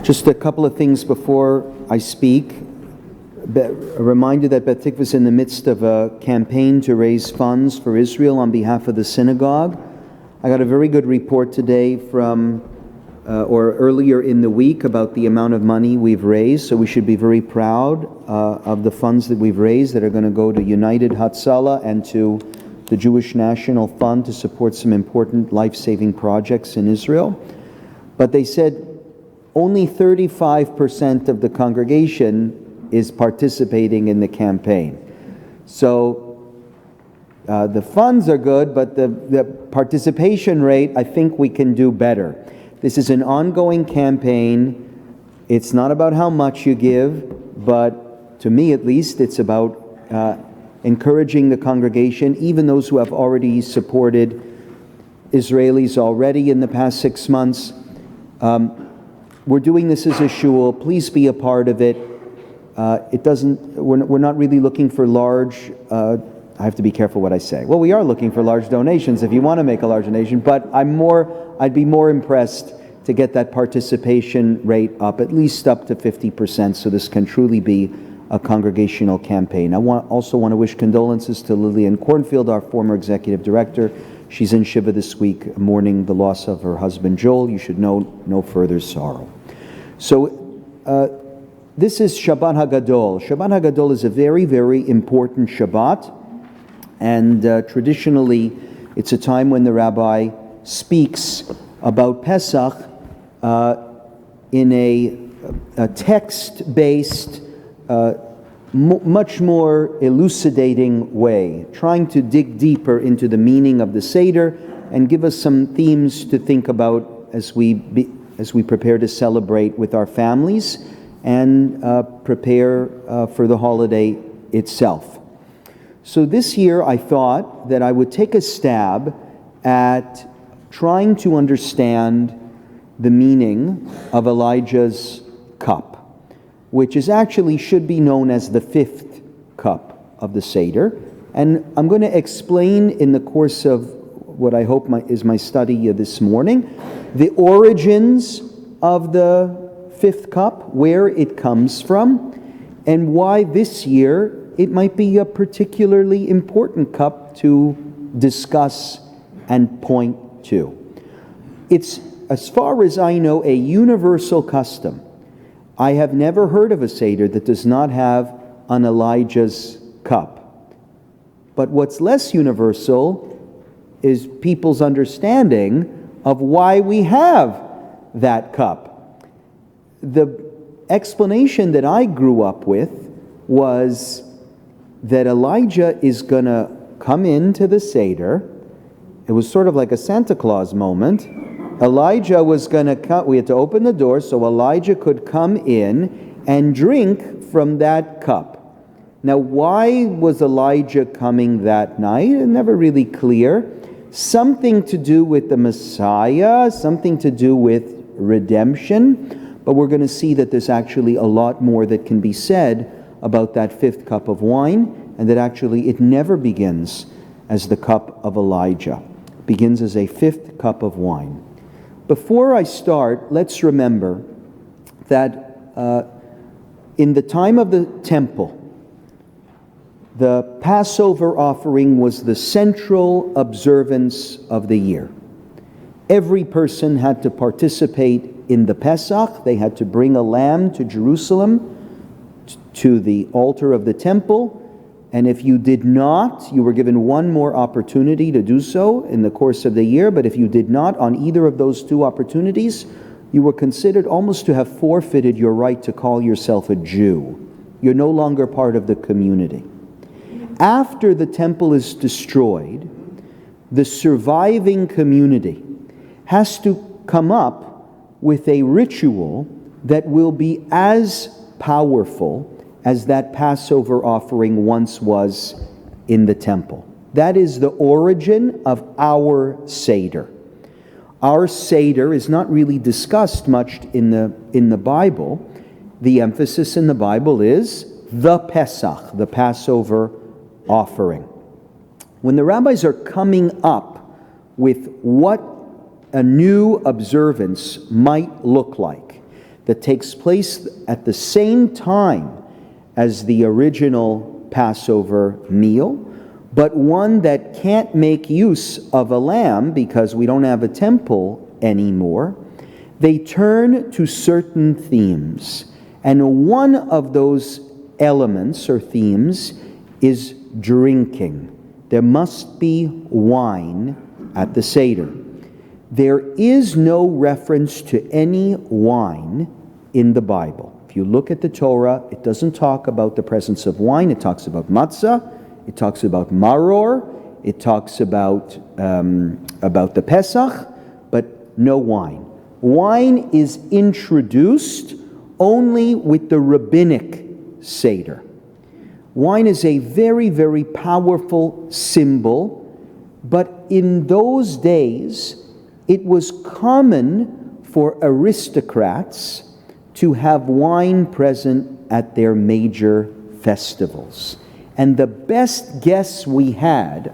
Just a couple of things before I speak. A reminder that Beth Tikvah is in the midst of a campaign to raise funds for Israel on behalf of the Synagogue. I got a very good report today or earlier in the week about the amount of money we've raised, so we should be very proud of the funds that we've raised that are going to go to United Hatzalah and to the Jewish National Fund to support some important life-saving projects in Israel. But they said only 35% of the congregation is participating in the campaign. So the funds are good, but the participation rate, I think we can do better. This is an ongoing campaign. It's not about how much you give, but to me at least, it's about encouraging the congregation, even those who have already supported Israelis already in the past 6 months. We're doing this as a shul. Please be a part of it. We're not really looking for large, I have to be careful what I say. Well, we are looking for large donations if you want to make a large donation, but I'd be more impressed to get that participation rate up, at least up to 50%, so this can truly be a congregational campaign. I also want to wish condolences to Lillian Cornfield, our former executive director. She's in Shiva this week, mourning the loss of her husband Joel. You should know no further sorrow. So this is Shabbat HaGadol. Shabbat HaGadol is a very, very important Shabbat, and traditionally it's a time when the Rabbi speaks about Pesach in a text-based, much more elucidating way, trying to dig deeper into the meaning of the Seder and give us some themes to think about as we prepare to celebrate with our families and prepare for the holiday itself. So this year I thought that I would take a stab at trying to understand the meaning of Elijah's cup, which is actually should be known as the fifth cup of the Seder. And I'm going to explain in the course of what I hope is my study this morning, the origins of the fifth cup, where it comes from, and why this year it might be a particularly important cup to discuss and point to. It's, as far as I know, a universal custom. I have never heard of a Seder that does not have an Elijah's cup. But what's less universal is people's understanding of why we have that cup. The explanation that I grew up with was that Elijah is going to come into the Seder. It was sort of like a Santa Claus moment. Elijah was going to come. We had to open the door so Elijah could come in and drink from that cup. Now, why was Elijah coming that night? Never really clear. Something to do with the Messiah, something to do with redemption. But we're going to see that there's actually a lot more that can be said about that fifth cup of wine, and that actually it never begins as the cup of Elijah. It begins as a fifth cup of wine. Before I start, let's remember that in the time of the temple, the Passover offering was the central observance of the year. Every person had to participate in the Pesach. They had to bring a lamb to Jerusalem, to the altar of the temple. And if you did not, you were given one more opportunity to do so in the course of the year. But if you did not on either of those two opportunities, you were considered almost to have forfeited your right to call yourself a Jew. You're no longer part of the community. After the temple is destroyed, the surviving community has to come up with a ritual that will be as powerful as that Passover offering once was in the temple. That is the origin of our Seder. Our Seder is not really discussed much in the Bible. The emphasis in the Bible is the Pesach, the Passover offering. When the rabbis are coming up with what a new observance might look like, that takes place at the same time as the original Passover meal, but one that can't make use of a lamb because we don't have a temple anymore. They turn to certain themes, and one of those elements or themes is drinking. There must be wine at the Seder. There is no reference to any wine in the Bible. If you look at the Torah, it doesn't talk about the presence of wine. It talks about matzah. It talks about maror. It talks about the Pesach, but no wine. Wine is introduced only with the rabbinic Seder. Wine is a very, very powerful symbol, but in those days, it was common for aristocrats to have wine present at their major festivals. And the best guess we have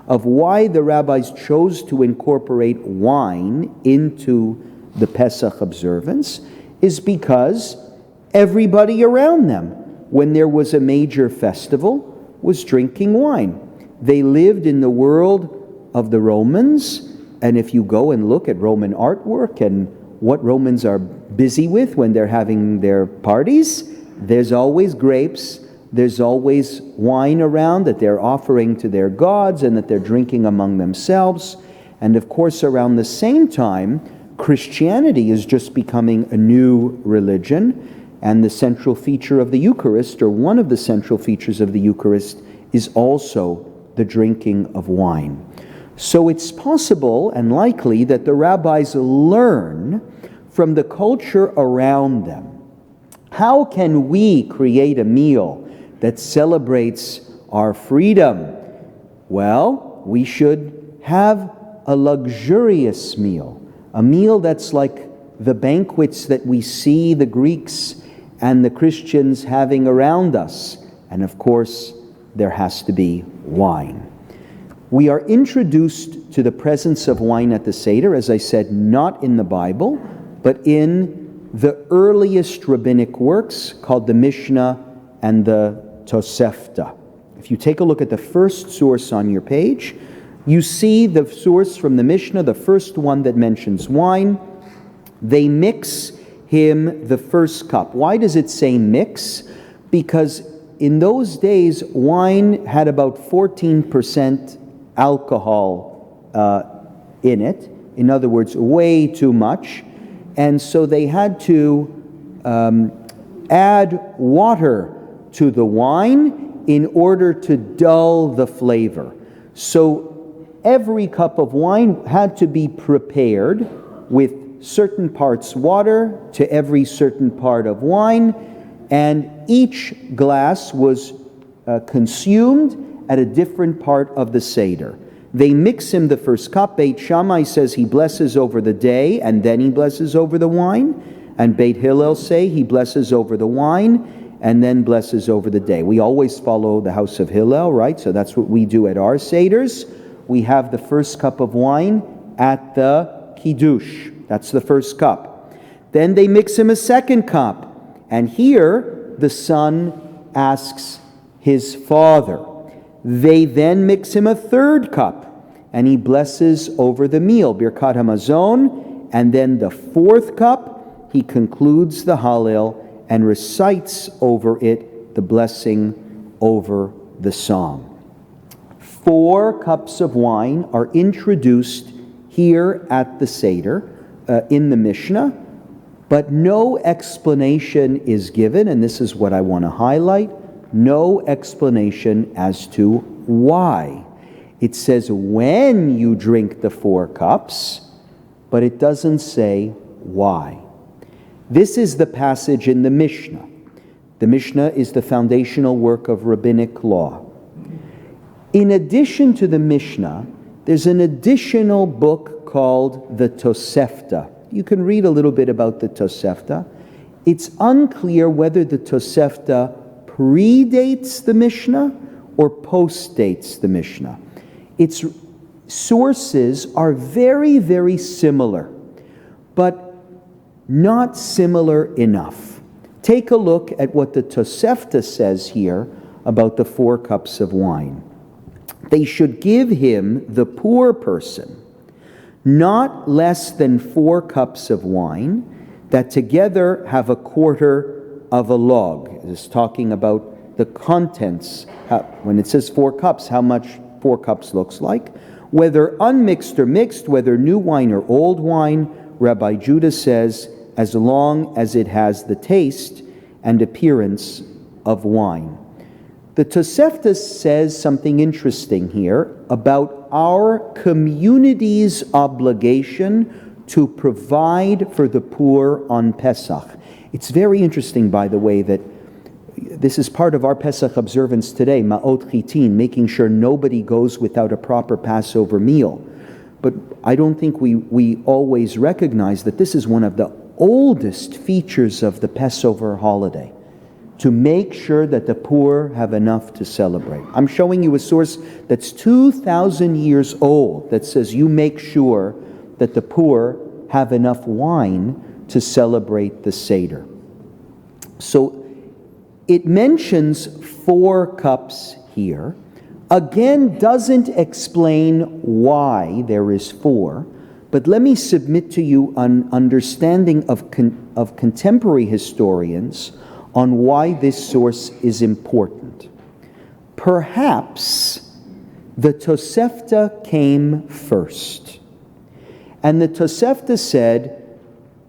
of why the rabbis chose to incorporate wine into the Pesach observance is because everybody around them, when there was a major festival, was drinking wine. They lived in the world of the Romans, and if you go and look at Roman artwork and what Romans are busy with when they're having their parties, there's always grapes, there's always wine around that they're offering to their gods and that they're drinking among themselves. And of course, around the same time, Christianity is just becoming a new religion, and the central feature of the Eucharist, or one of the central features of the Eucharist, is also the drinking of wine. So it's possible and likely that the rabbis learn from the culture around them. How can we create a meal that celebrates our freedom? Well, we should have a luxurious meal, a meal that's like the banquets that we see the Greeks and the Christians having around us. And of course, there has to be wine. We are introduced to the presence of wine at the Seder, as I said, not in the Bible, but in the earliest rabbinic works called the Mishnah and the Tosefta. If you take a look at the first source on your page, you see the source from the Mishnah, the first one that mentions wine. They mix him the first cup. Why does it say mix? Because in those days, wine had about 14% alcohol in it. In other words, way too much. And so they had to add water to the wine in order to dull the flavor. So every cup of wine had to be prepared with certain parts water to every certain part of wine, and each glass was consumed at a different part of the Seder. They mix him the first cup. Beit Shammai says he blesses over the day and then he blesses over the wine. And Beit Hillel say he blesses over the wine and then blesses over the day. We always follow the house of Hillel, right? So that's what we do at our Seders. We have the first cup of wine at the Kiddush. That's the first cup. Then they mix him a second cup. And here the son asks his father. They then mix him a third cup, and he blesses over the meal, Birkat HaMazon, and then the fourth cup, he concludes the Hallel and recites over it the blessing over the psalm. 4 cups of wine are introduced here at the Seder, in the Mishnah, but no explanation is given, and this is what I want to highlight. No explanation as to why. It says when you drink the 4 cups, but it doesn't say why. This is the passage in the Mishnah. The Mishnah is the foundational work of rabbinic law. In addition to the Mishnah, there's an additional book called the Tosefta. You can read a little bit about the Tosefta. It's unclear whether the Tosefta predates the Mishnah or postdates the Mishnah. Its sources are very, very similar. But not similar enough. Take a look at what the Tosefta says here about the 4 cups of wine. They should give him, the poor person, not less than 4 cups of wine, that together have a quarter of a log. It's talking about the contents. When it says 4 cups, how much 4 cups looks like. Whether unmixed or mixed, whether new wine or old wine, Rabbi Judah says, as long as it has the taste and appearance of wine. The Tosefta says something interesting here about our community's obligation to provide for the poor on Pesach. It's very interesting, by the way, that this is part of our Pesach observance today, Ma'ot Chitin, making sure nobody goes without a proper Passover meal. But I don't think we always recognize that this is one of the oldest features of the Passover holiday, to make sure that the poor have enough to celebrate. I'm showing you a source that's 2,000 years old that says you make sure that the poor have enough wine to celebrate the Seder. So it mentions 4 cups here. Again, doesn't explain why there is 4, but let me submit to you an understanding of contemporary historians on why this source is important. Perhaps the Tosefta came first. And the Tosefta said,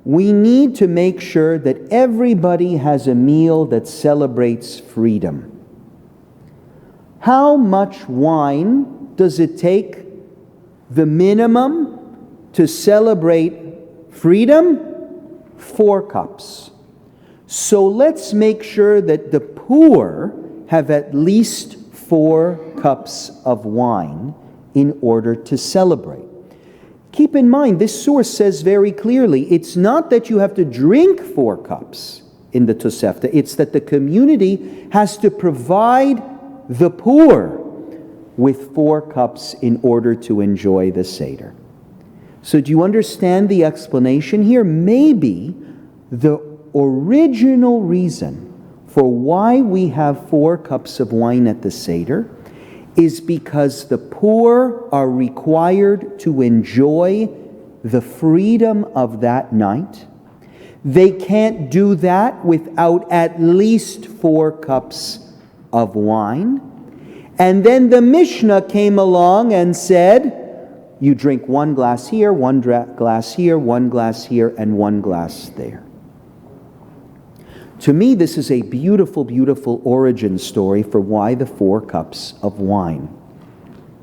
we need to make sure that everybody has a meal that celebrates freedom. How much wine does it take, the minimum, to celebrate freedom? 4 cups. So let's make sure that the poor have at least 4 cups of wine in order to celebrate. Keep in mind, this source says very clearly, it's not that you have to drink 4 cups in the Tosefta, it's that the community has to provide the poor with 4 cups in order to enjoy the Seder. So do you understand the explanation here? Maybe the original reason for why we have 4 cups of wine at the Seder is because the poor are required to enjoy the freedom of that night. They can't do that without at least 4 cups of wine. And then the Mishnah came along and said, you drink 1 glass here, 1 glass here, 1 glass here, and 1 glass there. To me, this is a beautiful, beautiful origin story for why the 4 cups of wine.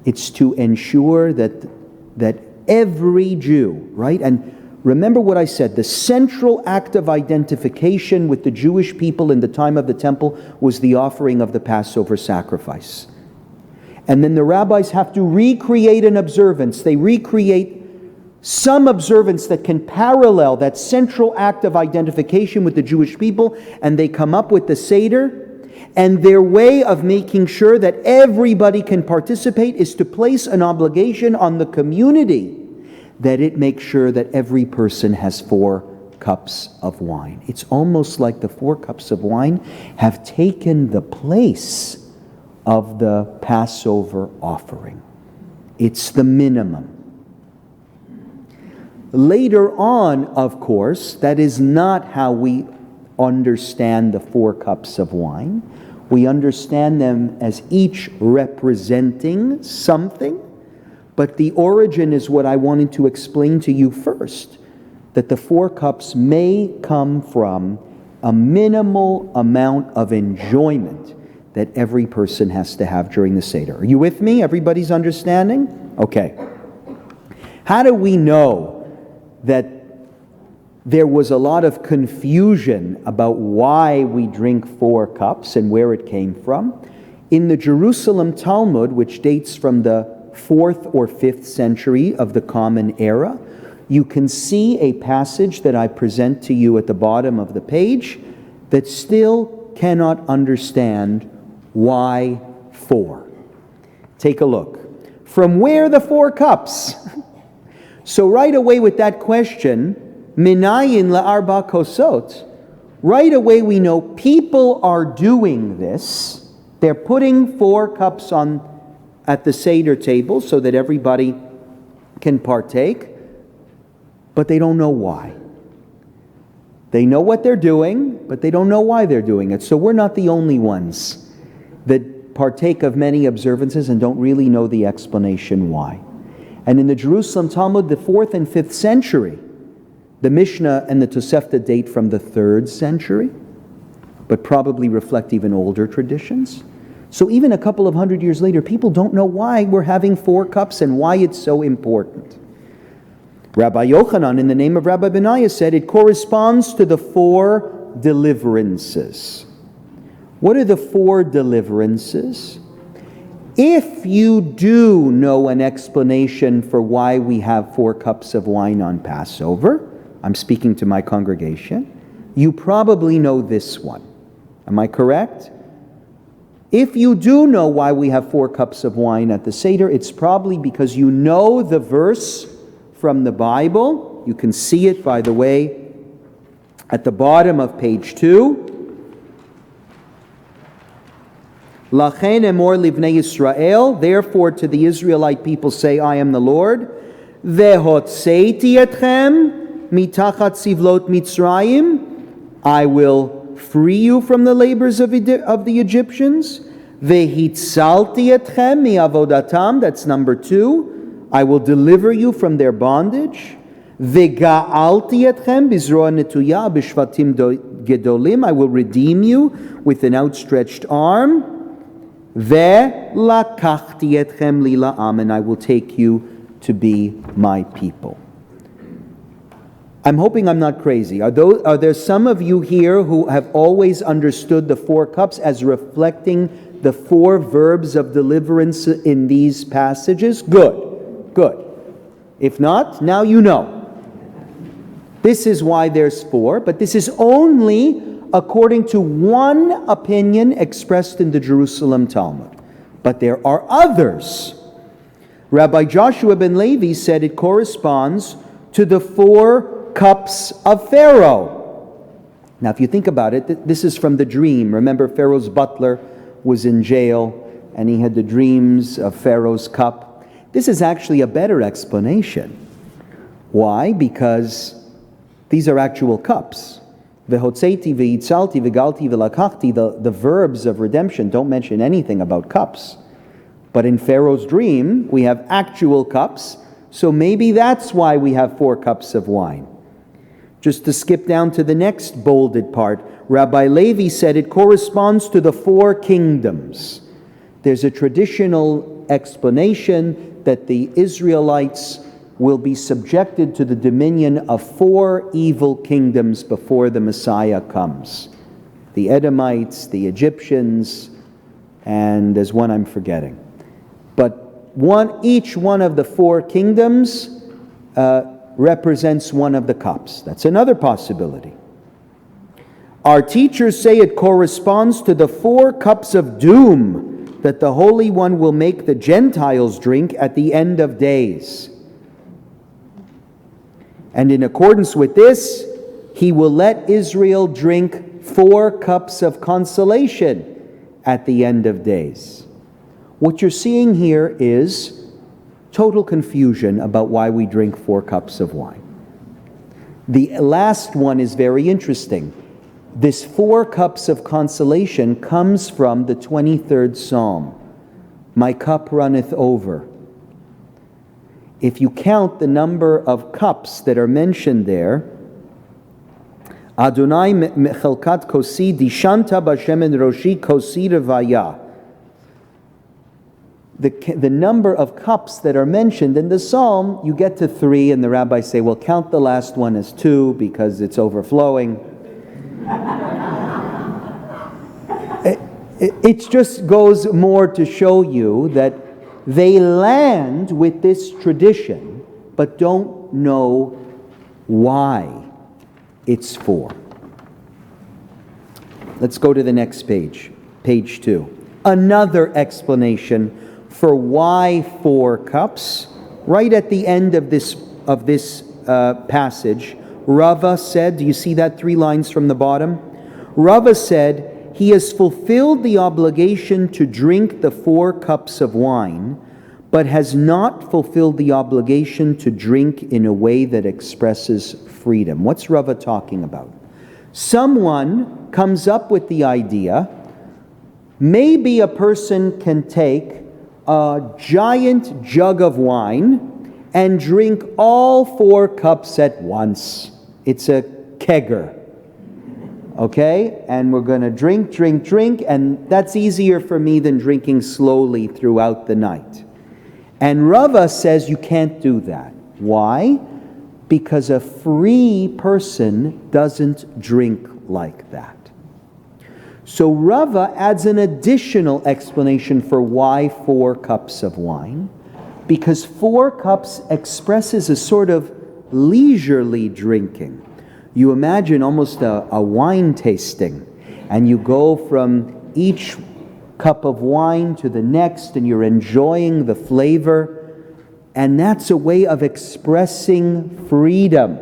It's to ensure that every Jew, right? And remember what I said, the central act of identification with the Jewish people in the time of the temple was the offering of the Passover sacrifice. And then the rabbis have to recreate an observance. They recreate some observance that can parallel that central act of identification with the Jewish people, and they come up with the Seder, and their way of making sure that everybody can participate is to place an obligation on the community that it makes sure that every person has 4 cups of wine. It's almost like the 4 cups of wine have taken the place of the Passover offering. It's the minimum. Later on, of course, that is not how we understand the 4 cups of wine. We understand them as each representing something, but the origin is what I wanted to explain to you first, that the 4 cups may come from a minimal amount of enjoyment that every person has to have during the Seder. Are you with me? Everybody's understanding? Okay. How do we know that there was a lot of confusion about why we drink 4 cups and where it came from? In the Jerusalem Talmud, which dates from the 4th or 5th century of the Common Era, you can see a passage that I present to you at the bottom of the page that still cannot understand why 4. Take a look. From where the 4 cups? So right away with that question, Minayin la'arba kosot. Right away we know people are doing this. They're putting 4 cups at the Seder table so that everybody can partake, but they don't know why. They know what they're doing, but they don't know why they're doing it. So we're not the only ones that partake of many observances and don't really know the explanation why. And in the Jerusalem Talmud, the 4th and 5th century, the Mishnah and the Tosefta date from the 3rd century, but probably reflect even older traditions. So even a couple of hundred years later, people don't know why we're having 4 cups and why it's so important. Rabbi Yochanan, in the name of Rabbi Benaiah, said it corresponds to the 4 deliverances. What are the 4 deliverances? If you do know an explanation for why we have 4 cups of wine on Passover, I'm speaking to my congregation, you probably know this one. Am I correct? If you do know why we have 4 cups of wine at the Seder, it's probably because you know the verse from the Bible. You can see it, by the way, at the bottom of page 2. Lachen emor livnei Yisrael, therefore to the Israelite people say, I am the Lord. Vehotzeiti etchem mitachat sivlot Mitzrayim, I will free you from the labors of the Egyptians. Vehitzalti etchem miavodatam, that's number 2. I will deliver you from their bondage. Vega'alti etchem bizroa netuya b'shvatim gedolim, I will redeem you with an outstretched arm. Ve'lakachti etchem li la'am, and I will take you to be my people. I'm hoping I'm not crazy. Are there some of you here who have always understood the 4 cups as reflecting the 4 verbs of deliverance in these passages? Good. If not, now you know. This is why there's 4, but this is only according to one opinion expressed in the Jerusalem Talmud. But there are others. Rabbi Joshua ben Levi said it corresponds to the 4 cups of Pharaoh. Now, if you think about it, this is from the dream. Remember, Pharaoh's butler was in jail, and he had the dreams of Pharaoh's cup. This is actually a better explanation. Why? Because these are actual cups. Vehotzeiti, ve'itzalti, vegalti, velakachti, the verbs of redemption don't mention anything about cups. But in Pharaoh's dream, we have actual cups, so maybe that's why we have 4 cups of wine. Just to skip down to the next bolded part, Rabbi Levi said it corresponds to the 4 kingdoms. There's a traditional explanation that the Israelites will be subjected to the dominion of 4 evil kingdoms before the Messiah comes. The Edomites, the Egyptians, and there's one I'm forgetting. But each one of the 4 kingdoms represents one of the cups. That's another possibility. Our teachers say it corresponds to the 4 cups of doom that the Holy One will make the Gentiles drink at the end of days. And in accordance with this, He will let Israel drink 4 cups of consolation at the end of days. What you're seeing here is total confusion about why we drink 4 cups of wine. The last one is very interesting. This 4 cups of consolation comes from the 23rd Psalm. My cup runneth over. If you count the number of cups that are mentioned there, Adonai mechelkat kosi dishanta b'shemen roshi kosi revaya. The number of cups that are mentioned in the psalm, you get to 3, and the rabbis say, well, count the last one as 2 because it's overflowing. It just goes more to show you that they land with this tradition, but don't know why it's 4. Let's go to the next page, page 2. Another explanation for why 4 cups. Right at the end of this passage, Rava said, do you see that 3 lines from the bottom? Rava said, he has fulfilled the obligation to drink the 4 cups of wine, but has not fulfilled the obligation to drink in a way that expresses freedom. What's Rava talking about? Someone comes up with the idea, maybe a person can take a giant jug of wine and drink all 4 cups at once. It's a kegger. Okay? And we're going to drink, and that's easier for me than drinking slowly throughout the night. And Rava says you can't do that. Why? Because a free person doesn't drink like that. So Rava adds an additional explanation for why 4 cups of wine. Because 4 cups expresses a sort of leisurely drinking. You imagine almost a wine tasting, and you go from each cup of wine to the next, and you're enjoying the flavor, and that's a way of expressing freedom.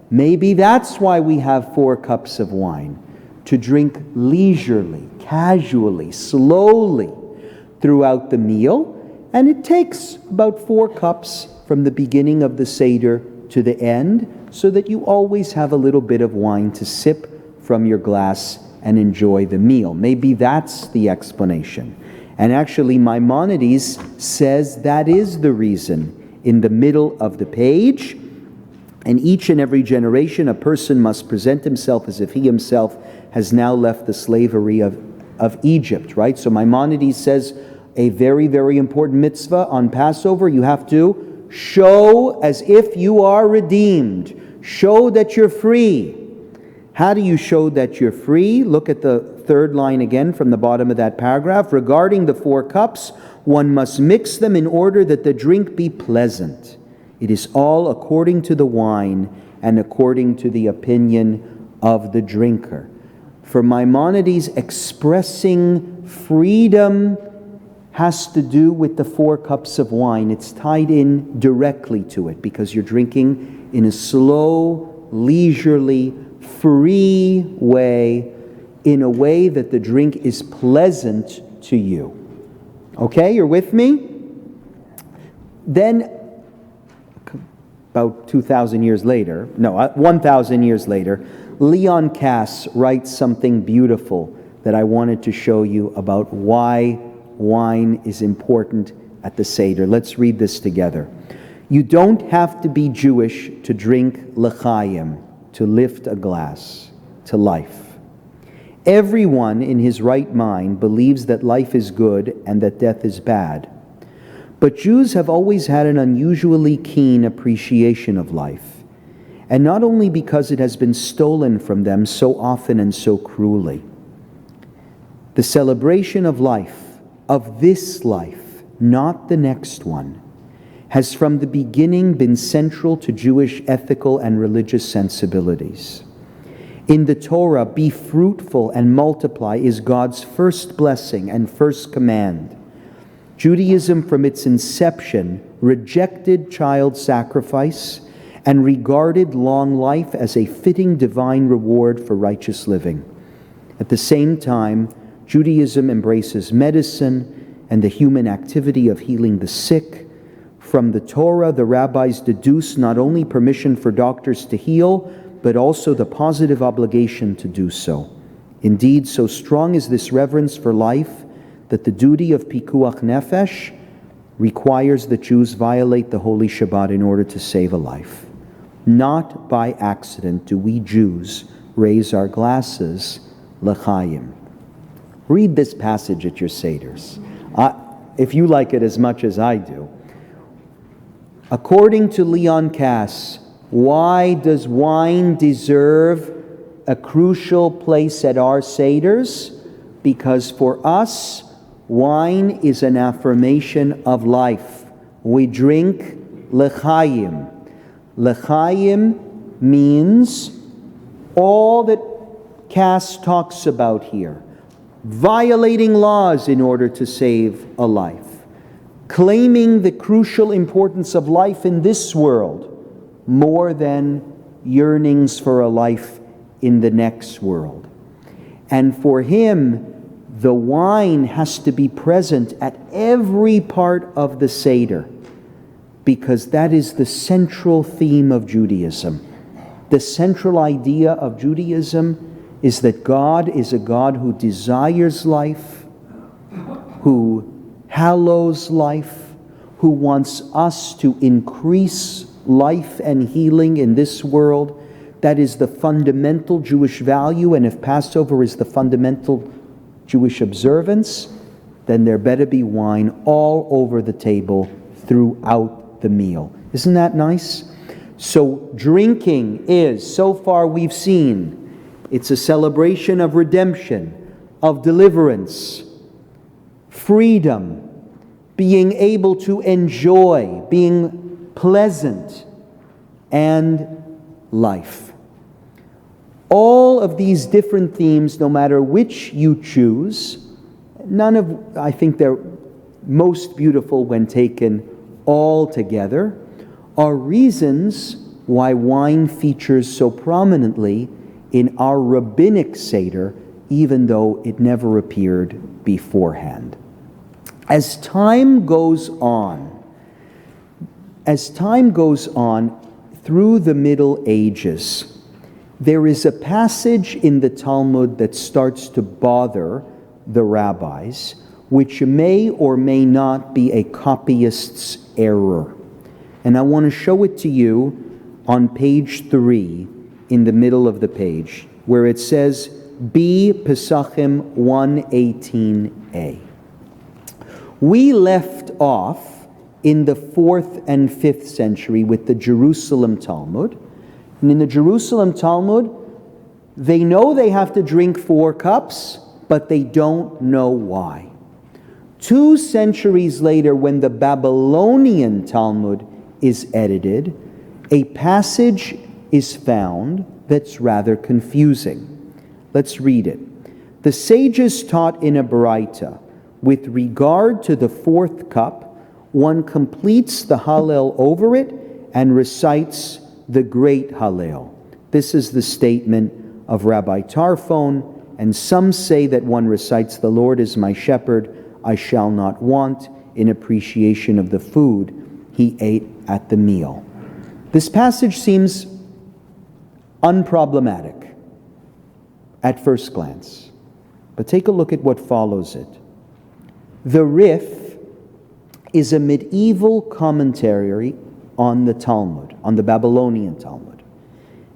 Maybe that's why we have 4 cups of wine, to drink leisurely, casually, slowly throughout the meal, and it takes about 4 cups from the beginning of the Seder to the end, so that you always have a little bit of wine to sip from your glass and enjoy the meal. Maybe that's the explanation. And actually, Maimonides says that is the reason. In the middle of the page, in each and every generation, a person must present himself as if he himself has now left the slavery of Egypt, right? So Maimonides says a very, very important mitzvah on Passover, you have to show as if you are redeemed. Show that you're free. How do you show that you're free? Look at the 3rd line again from the bottom of that paragraph. Regarding the 4 cups, one must mix them in order that the drink be pleasant. It is all according to the wine and according to the opinion of the drinker. For Maimonides, expressing freedom has to do with the 4 cups of wine. It's tied in directly to it because you're drinking in a slow, leisurely, free way, in a way that the drink is pleasant to you. Okay, you're with me? Then, about 1,000 years later, Leon Kass writes something beautiful that I wanted to show you about why wine is important at the Seder. Let's read this together. You don't have to be Jewish to drink l'chaim, to lift a glass to life. Everyone in his right mind believes that life is good and that death is bad. But Jews have always had an unusually keen appreciation of life, and not only because it has been stolen from them so often and so cruelly. The celebration of life, of this life, not the next one, has from the beginning been central to Jewish ethical and religious sensibilities. In the Torah, be fruitful and multiply is God's first blessing and first command. Judaism, from its inception, rejected child sacrifice and regarded long life as a fitting divine reward for righteous living. At the same time, Judaism embraces medicine and the human activity of healing the sick. From the Torah, the rabbis deduce not only permission for doctors to heal, but also the positive obligation to do so. Indeed, so strong is this reverence for life that the duty of pikuach nefesh requires that Jews violate the holy Shabbat in order to save a life. Not by accident do we Jews raise our glasses l'chaim. Read this passage at your seders, if you like it as much as I do. According to Leon Kass, why does wine deserve a crucial place at our seders? Because for us, wine is an affirmation of life. We drink l'chaim. L'chaim means all that Kass talks about here. Violating laws in order to save a life. Claiming the crucial importance of life in this world more than yearnings for a life in the next world. And for him, the wine has to be present at every part of the Seder, because that is the central theme of Judaism. The central idea of Judaism is that God is a God who desires life, who hallows life, who wants us to increase life and healing in this world. That is the fundamental Jewish value, and if Passover is the fundamental Jewish observance, then there better be wine all over the table throughout the meal. Isn't that nice? So drinking is, so far we've seen, it's a celebration of redemption, of deliverance, freedom, being able to enjoy, being pleasant, and life. All of these different themes, no matter which you choose, I think they're most beautiful when taken all together, are reasons why wine features so prominently in our rabbinic Seder, even though it never appeared beforehand. As time goes on through the Middle Ages, there is a passage in the Talmud that starts to bother the rabbis, which may or may not be a copyist's error. And I want to show it to you on page 3, in the middle of the page, where it says, B. Pesachim 118a. We left off in the 4th and 5th century with the Jerusalem Talmud. And in the Jerusalem Talmud, they know they have to drink 4 cups, but they don't know why. 2 centuries later, when the Babylonian Talmud is edited, a passage is found that's rather confusing. Let's read it. The sages taught in a Baraita, with regard to the 4th cup, one completes the Hallel over it and recites the great Hallel. This is the statement of Rabbi Tarfon, and some say that one recites, the Lord is my shepherd, I shall not want, in appreciation of the food he ate at the meal. This passage seems unproblematic at first glance, but take a look at what follows it. The Rif is a medieval commentary on the Talmud, on the Babylonian Talmud.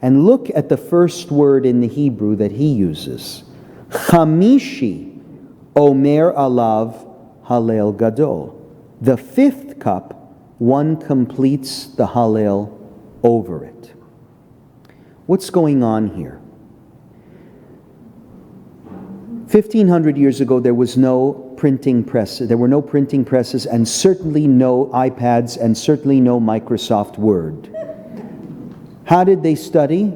And look at the first word in the Hebrew that he uses. Chamishi Omer Alav Hallel Gadol. The 5th cup, one completes the Hallel over it. What's going on here? 1,500 years ago, there was no printing press. There were no printing presses, and certainly no iPads, and certainly no Microsoft Word. How did they study?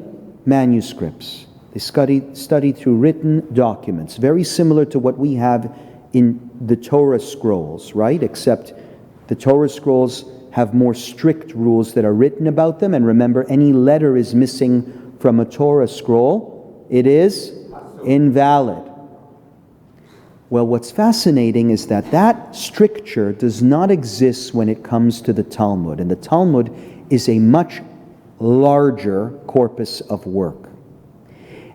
Manuscripts. They studied through written documents, very similar to what we have in the Torah scrolls, right? Except the Torah scrolls have more strict rules that are written about them, and remember, any letter is missing from a Torah scroll, it is invalid. Well, what's fascinating is that stricture does not exist when it comes to the Talmud, and the Talmud is a much larger corpus of work.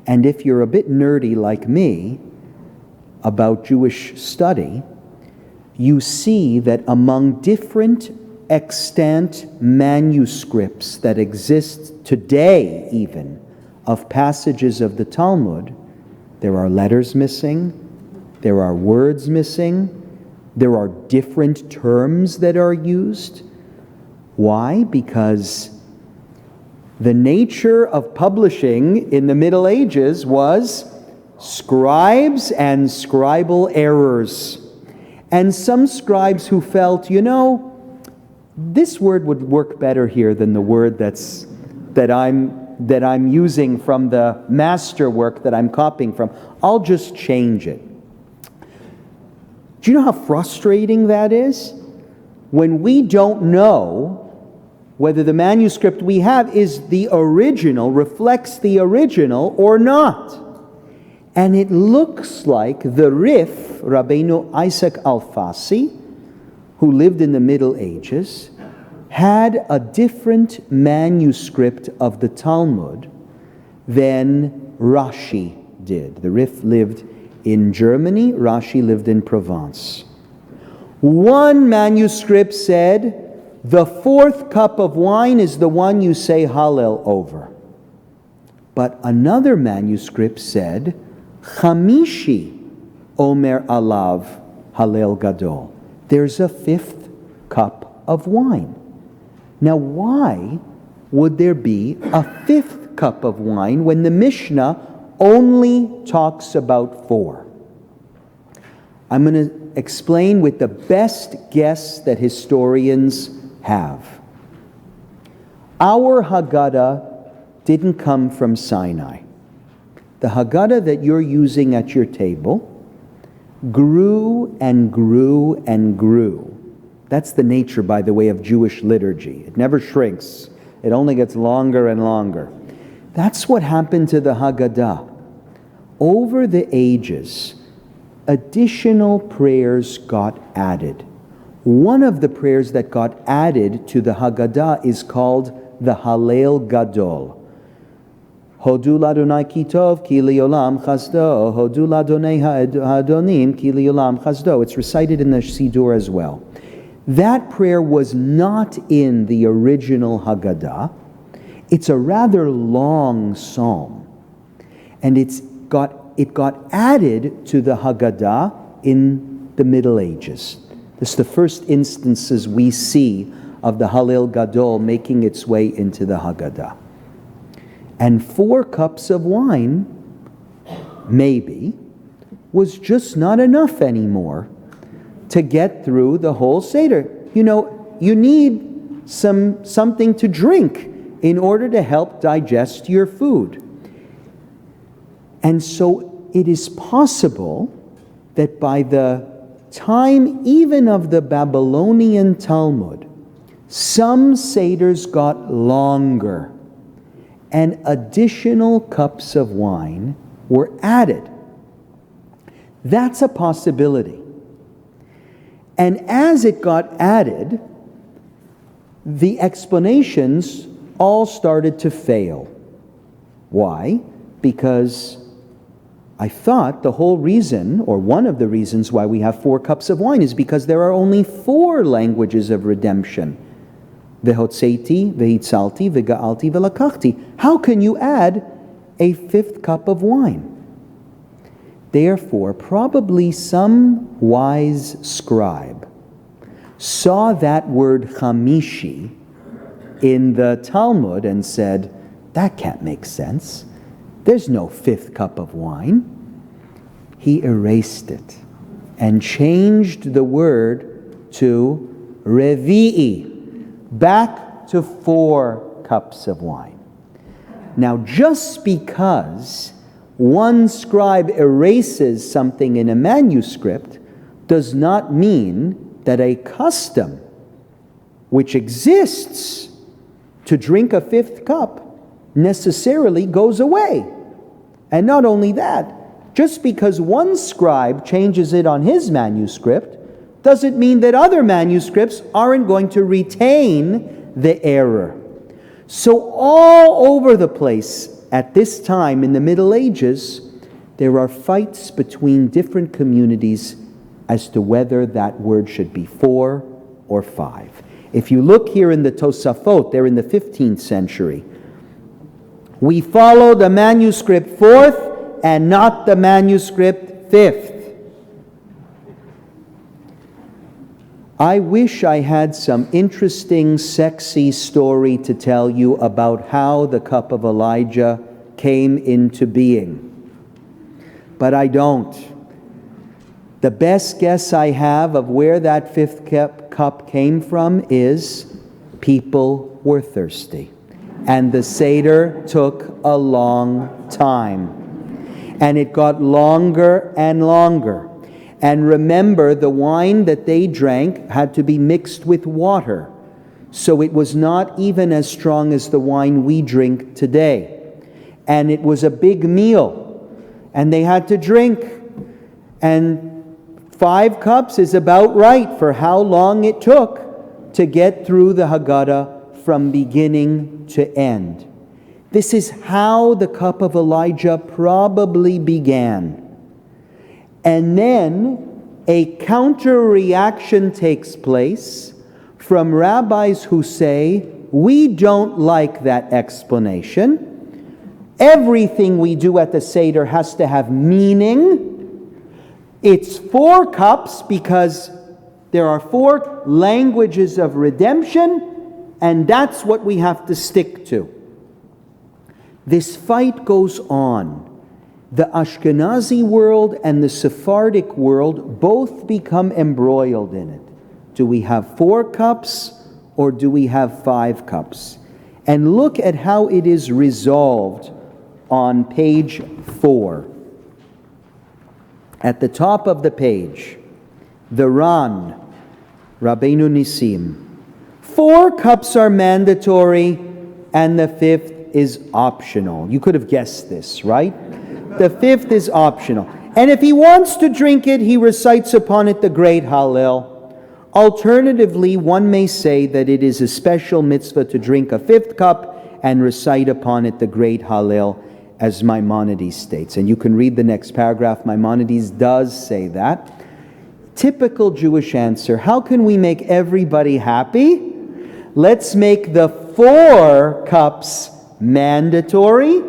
And if you're a bit nerdy like me about Jewish study, you see that among different extant manuscripts that exist today even of passages of the Talmud, there are letters missing, there are words missing, there are different terms that are used. Why? Because the nature of publishing in the Middle Ages was scribes and scribal errors. And some scribes who felt, this word would work better here than the word that I'm using from the masterwork that I'm copying from. I'll just change it. Do you know how frustrating that is? When we don't know whether the manuscript we have is the original, reflects the original or not. And it looks like the Rif, Rabbeinu Isaac Alfasi, who lived in the Middle Ages, had a different manuscript of the Talmud than Rashi did. The Rif lived in Germany, Rashi lived in Provence. One manuscript said, the fourth cup of wine is the one you say Hallel over. But another manuscript said, Chamishi Omer Alav Hallel Gadol. There's a fifth cup of wine. Now why would there be a fifth cup of wine when the Mishnah only talks about 4? I'm going to explain with the best guess that historians have. Our Haggadah didn't come from Sinai. The Haggadah that you're using at your table grew and grew and grew. That's the nature, by the way, of Jewish liturgy. It never shrinks. It only gets longer and longer. That's what happened to the Haggadah. Over the ages, additional prayers got added. One of the prayers that got added to the Haggadah is called the Hallel Gadol. Hodu l'Adonai ki tov ki li'olam chasdo. Hodu l'Adonai ha'adonim ki li'olam chasdo. It's recited in the Siddur as well. That prayer was not in the original Haggadah. It's a rather long psalm. And it got added to the Haggadah in the Middle Ages. This is the first instances we see of the Hallel Gadol making its way into the Haggadah. And 4 cups of wine, maybe, was just not enough anymore to get through the whole Seder. You know, you need something to drink in order to help digest your food. And so it is possible that by the time even of the Babylonian Talmud, some Seders got longer and additional cups of wine were added. That's a possibility. And as it got added, the explanations all started to fail. Why? Because I thought the whole reason, or one of the reasons why we have 4 cups of wine is because there are only 4 languages of redemption. Vehotzeiti, vehitzalti, vega'alti, velakachti. How can you add a 5th cup of wine? Therefore, probably some wise scribe saw that word chamishi in the Talmud and said, that can't make sense. There's no 5th cup of wine. He erased it and changed the word to revi'i, back to 4 cups of wine. Now, just because one scribe erases something in a manuscript does not mean that a custom which exists to drink a 5th cup necessarily goes away. And not only that, just because one scribe changes it on his manuscript doesn't mean that other manuscripts aren't going to retain the error. So all over the place at this time in the Middle Ages, there are fights between different communities as to whether that word should be 4 or 5. If you look here in the Tosafot, they're in the 15th century. We follow the manuscript 4th and not the manuscript 5th. I wish I had some interesting, sexy story to tell you about how the cup of Elijah came into being. But I don't. The best guess I have of where that 5th cup came from is people were thirsty. And the Seder took a long time. And it got longer and longer. And remember, the wine that they drank had to be mixed with water. So it was not even as strong as the wine we drink today. And it was a big meal, and they had to drink. And 5 cups is about right for how long it took to get through the Haggadah from beginning to end. This is how the cup of Elijah probably began. And then a counter-reaction takes place from rabbis who say, we don't like that explanation. Everything we do at the Seder has to have meaning. It's 4 cups because there are 4 languages of redemption, and that's what we have to stick to. This fight goes on. The Ashkenazi world and the Sephardic world both become embroiled in it. Do we have 4 cups or do we have 5 cups? And look at how it is resolved on page 4. At the top of the page, the Ran, Rabbeinu Nisim. 4 cups are mandatory and the 5th is optional. You could have guessed this, right? The 5th is optional. And if he wants to drink it, he recites upon it the great Hallel. Alternatively, one may say that it is a special mitzvah to drink a 5th cup and recite upon it the great Hallel, as Maimonides states. And you can read the next paragraph. Maimonides does say that. Typical Jewish answer: how can we make everybody happy? Let's make the 4 cups mandatory.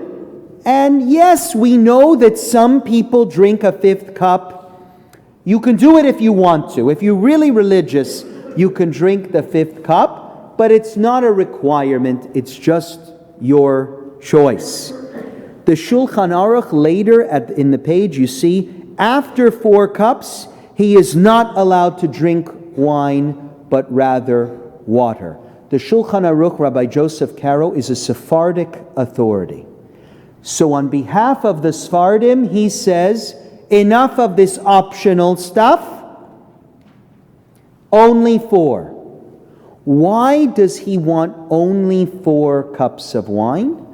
And yes, we know that some people drink a 5th cup. You can do it if you want to. If you're really religious, you can drink the 5th cup, but it's not a requirement. It's just your choice. The Shulchan Aruch later in the page, you see, after 4 cups, he is not allowed to drink wine, but rather water. The Shulchan Aruch, Rabbi Joseph Caro, is a Sephardic authority. So on behalf of the Sephardim, he says, enough of this optional stuff, only 4. Why does he want only 4 cups of wine?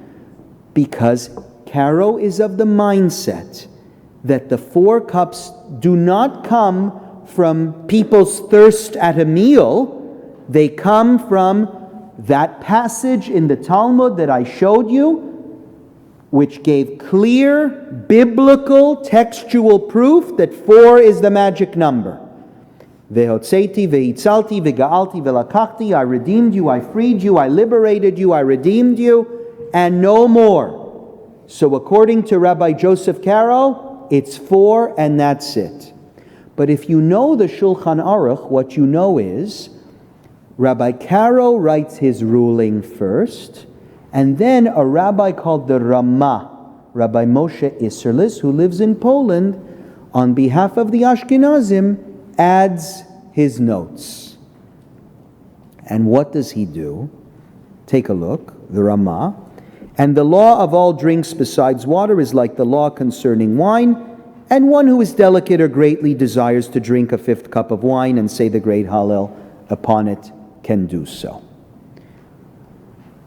Because Caro is of the mindset that the 4 cups do not come from people's thirst at a meal. They come from that passage in the Talmud that I showed you, which gave clear biblical textual proof that 4 is the magic number. Vehotzeti, veitzalti, vega'alti, velakachti. I redeemed you, I freed you, I liberated you, I redeemed you, and no more. So according to Rabbi Joseph Caro, it's 4 and that's it. But if you know the Shulchan Aruch, what you know is Rabbi Caro writes his ruling first, and then a rabbi called the Ramah, Rabbi Moshe Isserlis, who lives in Poland, on behalf of the Ashkenazim, adds his notes. And what does he do? Take a look, the Ramah. And the law of all drinks besides water is like the law concerning wine, and one who is delicate or greatly desires to drink a 5th cup of wine and say the great Hallel upon it can do so.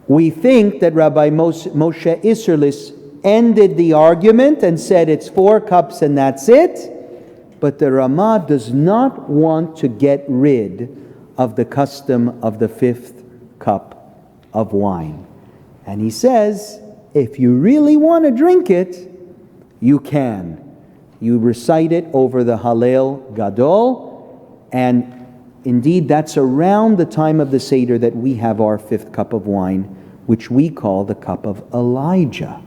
We think that Rabbi Moshe Isserlis ended the argument and said it's 4 cups and that's it, but the Ramah does not want to get rid of the custom of the 5th cup of wine. And he says, if you really want to drink it, you can. You recite it over the Hallel Gadol, and indeed, that's around the time of the Seder that we have our 5th cup of wine, which we call the cup of Elijah.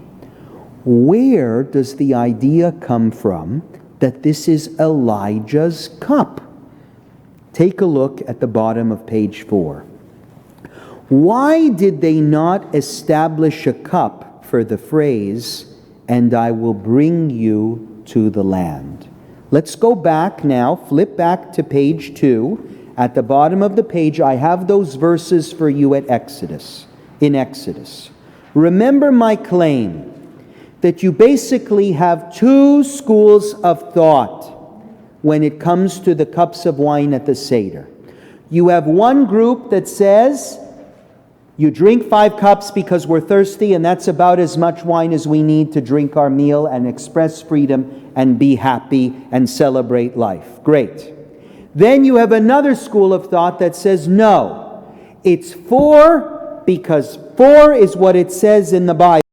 Where does the idea come from that this is Elijah's cup? Take a look at the bottom of page 4. Why did they not establish a cup for the phrase, and I will bring you to the land? Let's go back now, flip back to page 2. At the bottom of the page, I have those verses for you in Exodus. Remember my claim that you basically have 2 schools of thought when it comes to the cups of wine at the Seder. You have one group that says You drink 5 cups because we're thirsty, and that's about as much wine as we need to drink our meal and express freedom and be happy and celebrate life. Great. Then you have another school of thought that says, no, it's 4 because 4 is what it says in the Bible.